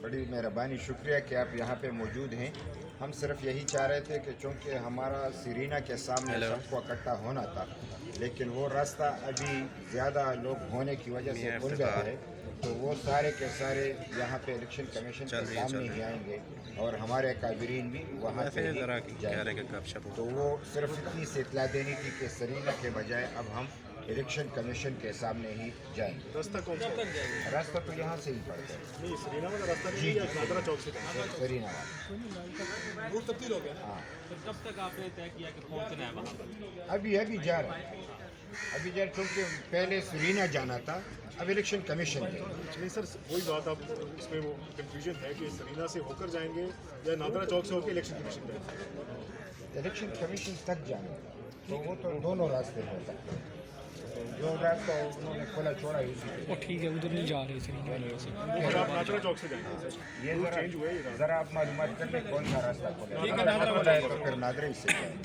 بڑی مہربانی، شکریہ کہ آپ یہاں پہ موجود ہیں. ہم صرف یہی چاہ رہے تھے کہ چونکہ ہمارا سرینا کے سامنے سب کو اکٹھا ہونا تھا، لیکن وہ راستہ ابھی زیادہ لوگ ہونے کی وجہ سے کھل گیا ہے، تو وہ سارے کے سارے یہاں پہ الیکشن کمیشن کے سامنے ہی آئیں گے اور ہمارے کابرین بھی وہاں پہ ہی جائیں گے. تو وہ صرف اتنی سی اطلاع دینی تھی کہ سرینا کے بجائے اب ہم الیکشن کمیشن کے سامنے ہی جائیں گے. راستہ کون سا ہے؟ راستہ تو یہاں سے ہی پڑتا ہے. نہیں، سرینا والا راستہ نہیں ہے یا نادرا چوک سے؟ سرینا والا. روٹ تبدیل ہو گیا. ہاں، کب تک آپ نے طے کیا کہ پہنچنا ہے وہاں پر؟ ابھی جا رہا ہے. ابھی جا کیونکہ پہلے سرینا جانا تھا، اب الیکشن کمیشن ہے. نہیں سر، وہی بات اب اس میں وہ کنفیوژن ہے کہ سرینا سے ہو کر جائیں گے یا نادرا چوک سے ہو کے الیکشن کمیشن جائیں گے. الیکشن کمیشن تک جانا ہے، تو وہ تو دونوں راستے ہو سکتے ہیں. جو راستہ انہوں نے کھلا چھوڑا ہے اسی پہ. وہ ٹھیک ہے، ادھر نہیں جا رہے سرینا سے. پھر آپ نادرا چوک سے جائیں گے. یہ چینج ہوئے یہ راستہ. ذرا آپ معلومات کر لیں کون سا راستہ کھلا ہے. تو پھر نادرا ہی سے جائیں گے.